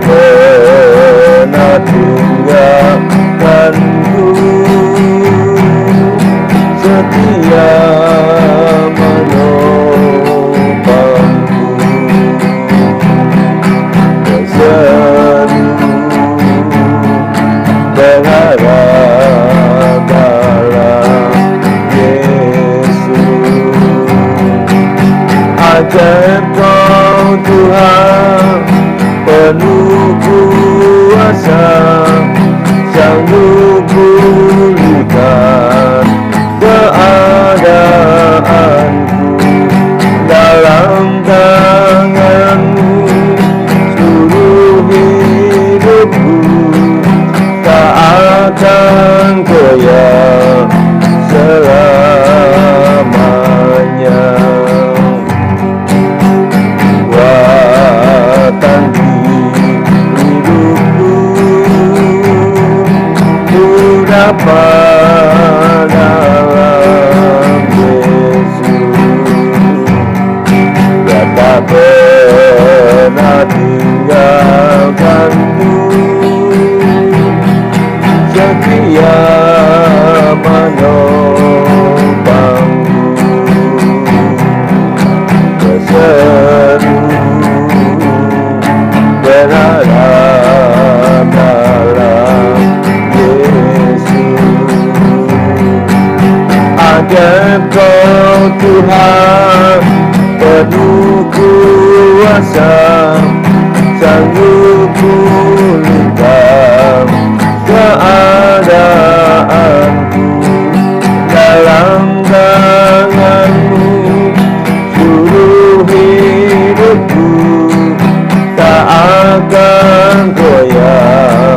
pernah tinggalkanku, setia menopangku, berseru berharap dalam Yesus. Ajaib Kau Tuhan, penuh kuasa, sanggup pulihkan keadaanku. Dalam tangan-Mu seluruh hidupku, tak akan goyah selamanya. Kuatan hidupku ku dapat dalam Yesus. Dia tak pernah tinggalkanku, setia menopangku, berseru berharap dalam Yesus. Ajaib Kau Tuhan, penuh kuasa, sanggup pulihkan keadaanku. Dalam tangan-Mu seluruh hidupku, tak akan goyah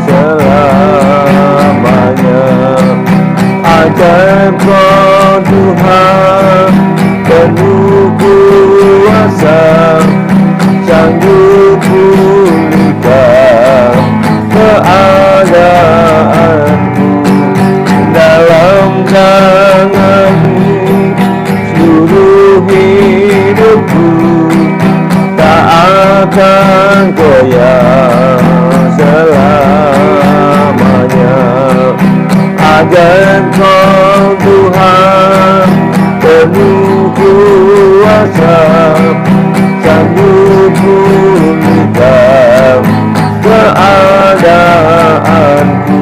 selamanya. Ajaib Kau Tuhan, penuh kuasa, sanggup pulihkan keadaanku. Dalam tangan-Mu seluruh hidupku, tak akan goyah selamanya. Ajaib Kau Tuhan, penuh kuasa, sanggup pulihkan keadaanku.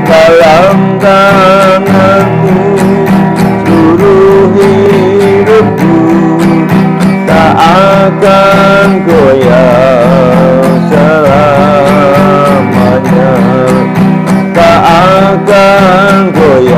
Dalam tangan-Mu seluruh hidupku, tak akan goyah selamanya, tak akan goyah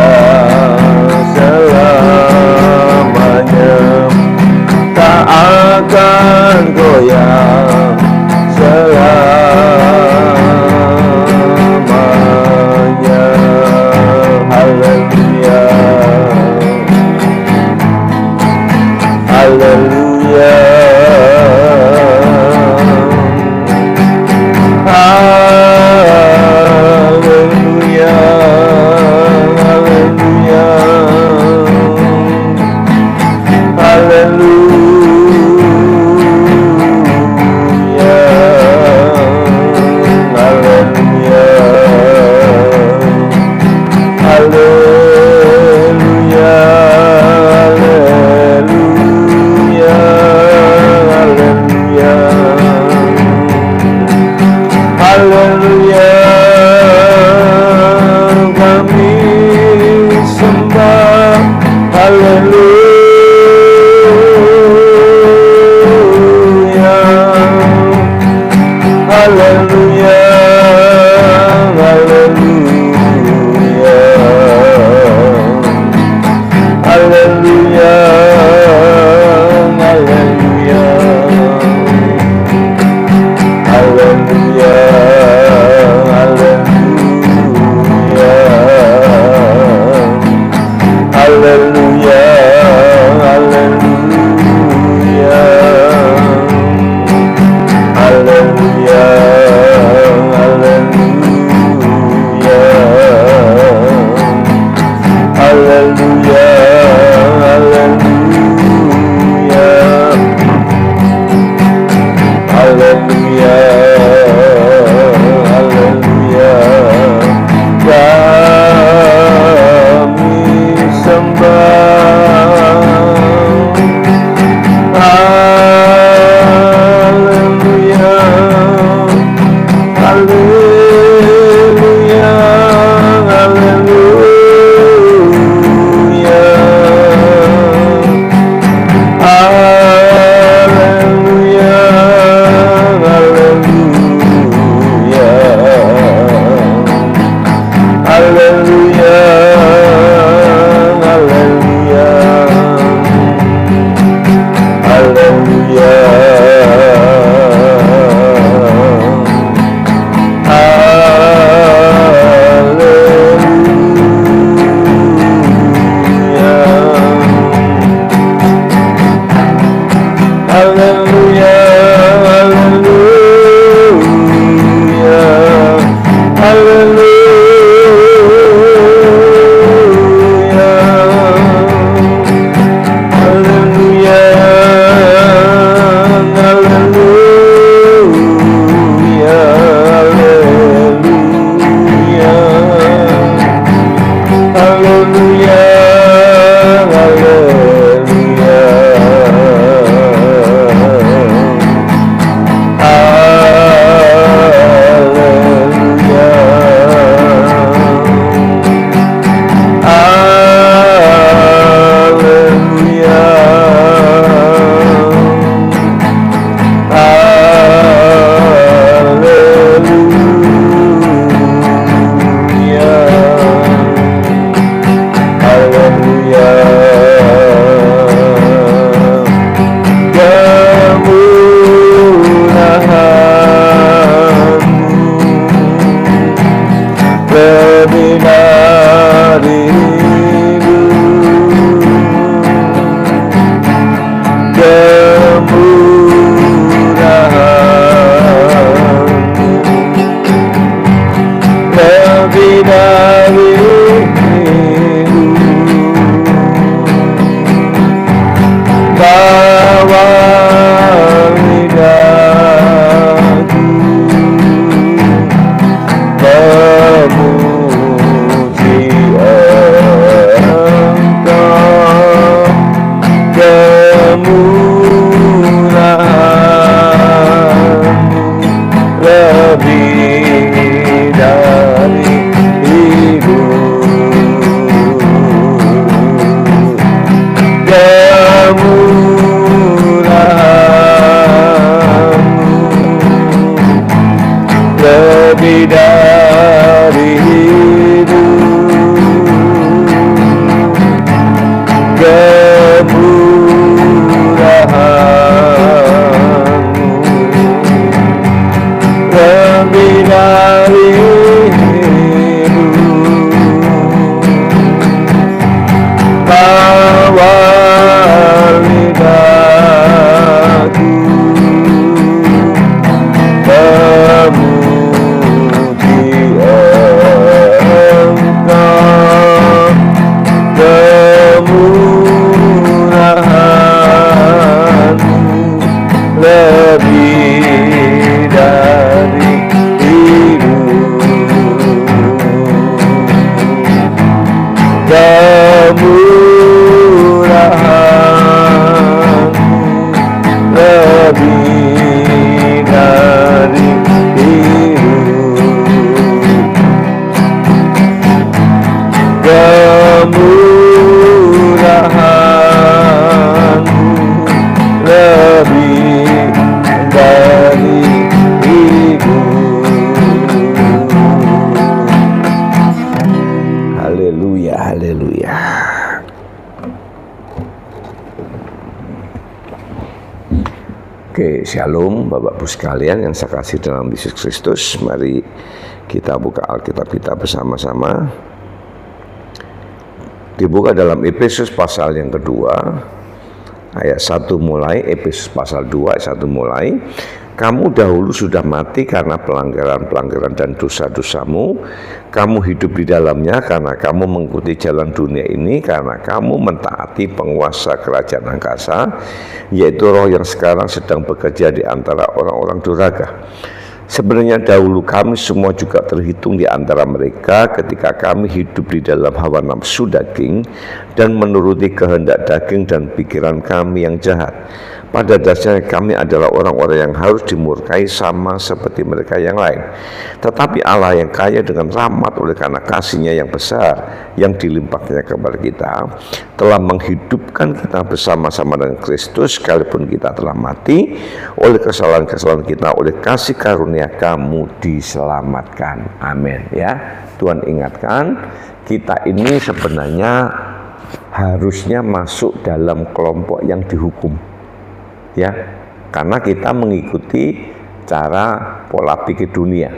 Shalom Bapak Ibu sekalian yang saya kasih dalam Yesus Kristus. Mari kita buka Alkitab kita bersama-sama. Dibuka dalam Efesus pasal yang kedua ayat 1 mulai. Efesus pasal 2 ayat 1 mulai. Kamu dahulu sudah mati karena pelanggaran-pelanggaran dan dosa-dosamu. Kamu hidup di dalamnya karena kamu mengikuti jalan dunia ini, karena kamu mentaati penguasa kerajaan angkasa, yaitu roh yang sekarang sedang bekerja di antara orang-orang durhaka. Sebenarnya dahulu kami semua juga terhitung di antara mereka ketika kami hidup di dalam hawa nafsu daging dan menuruti kehendak daging dan pikiran kami yang jahat. Pada dasarnya kami adalah orang-orang yang harus dimurkai sama seperti mereka yang lain. Tetapi Allah yang kaya dengan rahmat oleh karena kasih-Nya yang besar yang dilimpahkannya kepada kita, telah menghidupkan kita bersama-sama dengan Kristus sekalipun kita telah mati. Oleh kesalahan-kesalahan kita, oleh kasih karunia kamu diselamatkan. Amin. Ya, Tuhan ingatkan kita ini sebenarnya harusnya masuk dalam kelompok yang dihukum. Ya, karena kita mengikuti cara pola pikir dunia,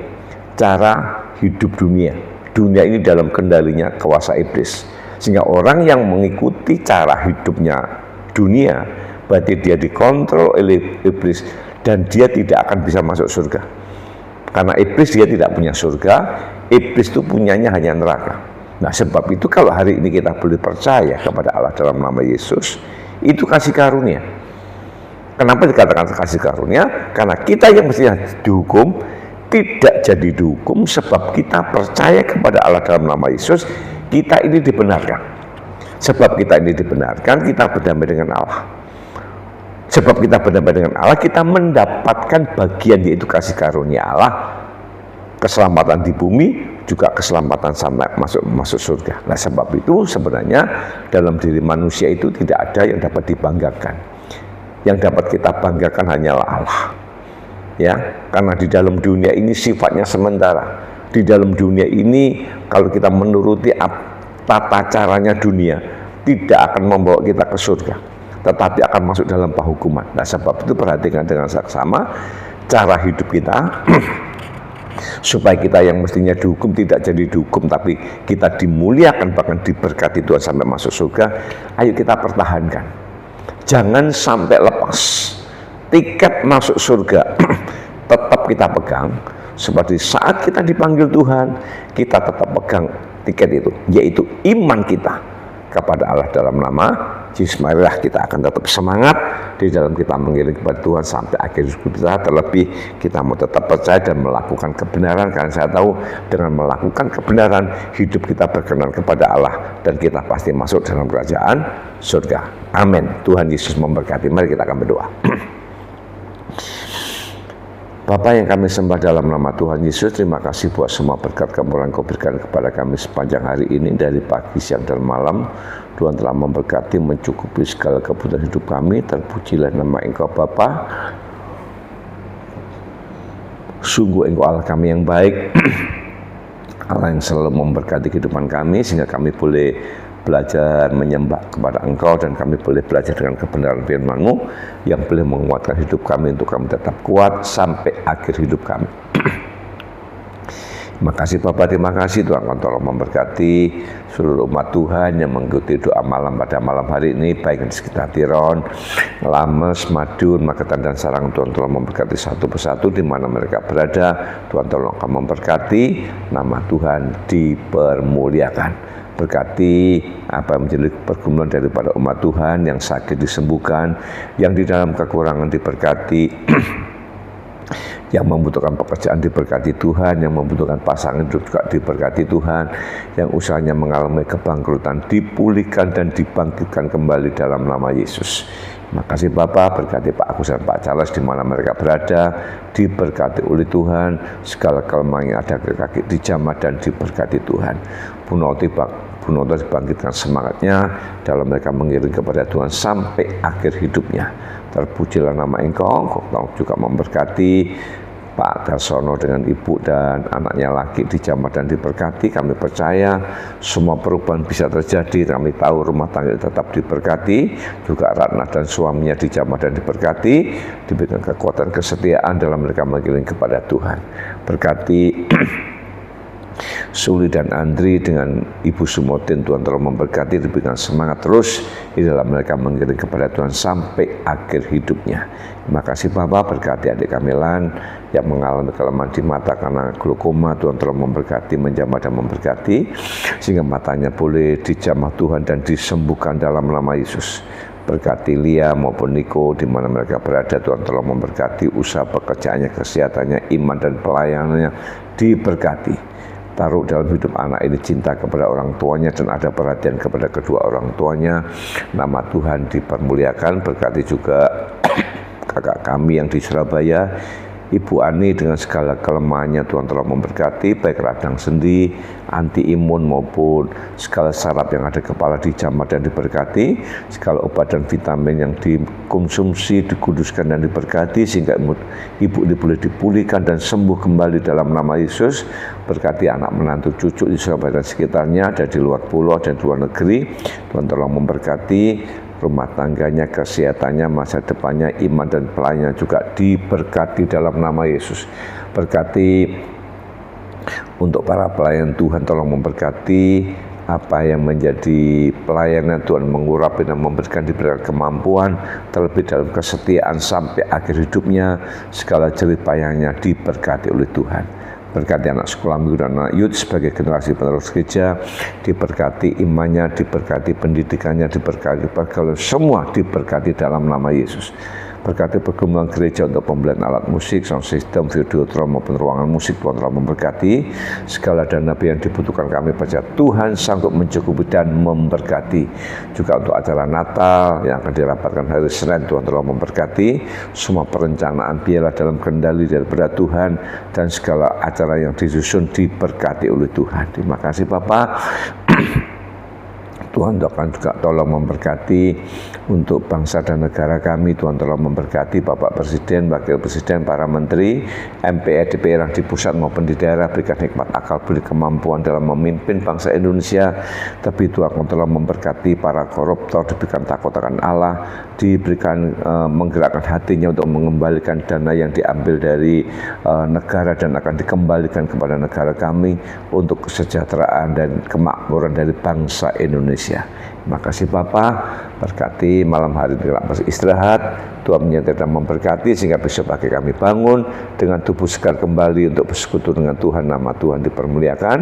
cara hidup dunia. Dunia ini dalam kendalinya kuasa iblis. Sehingga orang yang mengikuti cara hidupnya dunia, berarti dia dikontrol oleh iblis dan dia tidak akan bisa masuk surga. Karena iblis dia tidak punya surga, iblis itu punyanya hanya neraka. Nah, sebab itu kalau hari ini kita boleh percaya kepada Allah dalam nama Yesus, itu kasih karunia. Kenapa dikatakan kasih karunia? Karena kita yang mestinya dihukum tidak jadi dihukum sebab kita percaya kepada Allah dalam nama Yesus. Kita ini dibenarkan. Sebab kita ini dibenarkan, kita berdamai dengan Allah. Sebab kita berdamai dengan Allah, kita mendapatkan bagian yaitu kasih karunia Allah, keselamatan di bumi, juga keselamatan sampai masuk surga. Nah, sebab itu sebenarnya dalam diri manusia itu tidak ada yang dapat dibanggakan. Yang dapat kita banggakan hanyalah Allah. Ya, karena di dalam dunia ini sifatnya sementara. Di dalam dunia ini kalau kita menuruti tata caranya dunia, tidak akan membawa kita ke surga, tetapi akan masuk dalam penghukuman. Nah, sebab itu perhatikan dengan saksama cara hidup kita supaya kita yang mestinya dihukum tidak jadi dihukum, tapi kita dimuliakan bahkan diberkati Tuhan sampai masuk surga. Ayo kita pertahankan. Jangan sampai lepas tiket masuk surga. Tetap kita pegang. Seperti saat kita dipanggil Tuhan, kita tetap pegang tiket itu, yaitu iman kita kepada Allah dalam nama Yesus. Marilah kita akan tetap semangat di dalam kita mengiring kepada Tuhan sampai akhir hidup kita. Terlebih kita mau tetap percaya dan melakukan kebenaran, karena saya tahu dengan melakukan kebenaran hidup kita berkenan kepada Allah dan kita pasti masuk dalam kerajaan surga. Amin. Tuhan Yesus memberkati. Mari kita akan berdoa. Bapa yang kami sembah dalam nama Tuhan Yesus, terima kasih buat semua berkat kemurahan Kau berikan kepada kami sepanjang hari ini, dari pagi, siang, dan malam. Tuhan telah memberkati, mencukupi segala kebutuhan hidup kami. Terpujilah nama Engkau Bapa. Sungguh Engkau Allah kami yang baik, Allah yang selalu memberkati kehidupan kami, sehingga kami boleh belajar menyembah kepada Engkau, dan kami boleh belajar dengan kebenaran firman-Mu yang boleh menguatkan hidup kami untuk kami tetap kuat sampai akhir hidup kami. Terima kasih Bapak, terima kasih Tuhan, tolong memberkati seluruh umat Tuhan yang mengikuti doa malam pada malam hari ini, baik di sekitar Tiron, Lames, Madiun, Magetan, dan Sarang. Tuhan tolong memberkati satu persatu di mana mereka berada. Tuhan tolong kamu memberkati, nama Tuhan dipermuliakan. Berkati apa yang menjadi pergumulan daripada umat Tuhan, yang sakit disembuhkan, yang di dalam kekurangan diberkati, yang membutuhkan pekerjaan diberkati Tuhan, yang membutuhkan pasangan juga diberkati Tuhan, yang usahanya mengalami kebangkrutan dipulihkan dan dibangkitkan kembali dalam nama Yesus. Terima kasih Bapak, berkati Pak Agus dan Pak Charles di mana mereka berada, diberkati oleh Tuhan, segala kelemahan yang ada ke kaki dijamah dan diberkati Tuhan. Bu Noto dibangkitkan semangatnya dalam mereka mengiring kepada Tuhan sampai akhir hidupnya. Terpujilah nama Engkau, Engkau juga memberkati Pak Darsono dengan ibu dan anaknya lagi dijamah dan diberkati. Kami percaya semua perubahan bisa terjadi. Kami tahu rumah tangga tetap diberkati, juga Ratna dan suaminya dijamah dan diberkati, diberikan kekuatan kesetiaan dalam mereka mengiring kepada Tuhan. Berkati Suli dan Andri dengan Ibu Sumotin, Tuhan tolong memberkati, diberikan semangat terus di dalam mereka mengiring kepada Tuhan sampai akhir hidupnya. Terima kasih Bapak, berkati adik Kamilan yang mengalami kelemahan di mata karena glaukoma. Tuhan tolong memberkati, menjamah dan memberkati, sehingga matanya boleh dijamah Tuhan dan disembuhkan dalam nama Yesus. Berkati Lia maupun Niko di mana mereka berada, Tuhan tolong memberkati usaha pekerjaannya, kesehatannya, iman dan pelayanannya diberkati. Taruh dalam hidup anak ini cinta kepada orang tuanya dan ada perhatian kepada kedua orang tuanya. Nama Tuhan dipermuliakan. Berkati juga kakak kami yang di Surabaya, Ibu Ani dengan segala kelemahannya, Tuhan telah memberkati, baik radang sendi, anti imun maupun segala saraf yang ada kepala dijamah dan diberkati, segala obat dan vitamin yang dikonsumsi, dikuduskan dan diberkati, sehingga ibu ini boleh dipulihkan dan sembuh kembali dalam nama Yesus. Berkati anak menantu cucu di Surabaya dan sekitarnya, ada di luar pulau dan di luar negeri, Tuhan telah memberkati rumah tangganya, kesehatannya, masa depannya, iman dan pelayanannya juga diberkati dalam nama Yesus. Berkati untuk para pelayan Tuhan, tolong memberkati apa yang menjadi pelayanan Tuhan, mengurapi dan diberikan kemampuan, terlebih dalam kesetiaan sampai akhir hidupnya, segala jerih payahnya diberkati oleh Tuhan. Berkati anak sekolah minggu dan anak youth sebagai generasi penerus gereja, diberkati imannya, diberkati pendidikannya, diberkati pergaulan, semua diberkati dalam nama Yesus. Berkati pergumulan gereja untuk pembelian alat musik, sound system, videotron maupun ruangan musik, Tuhan telah memberkati. Segala dana yang dibutuhkan kami percaya Tuhan sanggup mencukupi dan memberkati. Juga untuk acara Natal yang akan dirapatkan hari Senin, Tuhan telah memberkati. Semua perencanaan biarlah dalam kendali daripada Tuhan, dan segala acara yang disusun diberkati oleh Tuhan. Terima kasih Bapak. Tuhan akan juga tolong memberkati untuk bangsa dan negara kami. Tuhan tolong memberkati Bapak Presiden, Wakil Presiden, para Menteri, MPR, DPR yang di pusat maupun di daerah. Berikan hikmat akal, beri kemampuan dalam memimpin bangsa Indonesia. Tapi Tuhan tolong memberkati para koruptor, diberikan takut akan Allah, diberikan menggerakkan hatinya untuk mengembalikan dana yang diambil dari negara dan akan dikembalikan kepada negara kami untuk kesejahteraan dan kemakmuran dari bangsa Indonesia. Terima kasih Bapak, berkati malam hari kita beristirahat, Tuhan menyertai dan memberkati sehingga besok pagi kami bangun dengan tubuh segar kembali untuk bersekutu dengan Tuhan. Nama Tuhan dipermuliakan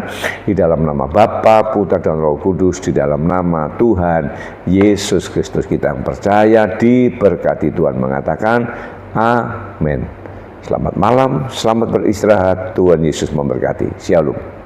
di dalam nama Bapa, Putra dan Roh Kudus, di dalam nama Tuhan Yesus Kristus kita yang percaya, diberkati. Tuhan mengatakan amin. Selamat malam, selamat beristirahat, Tuhan Yesus memberkati. Shalom.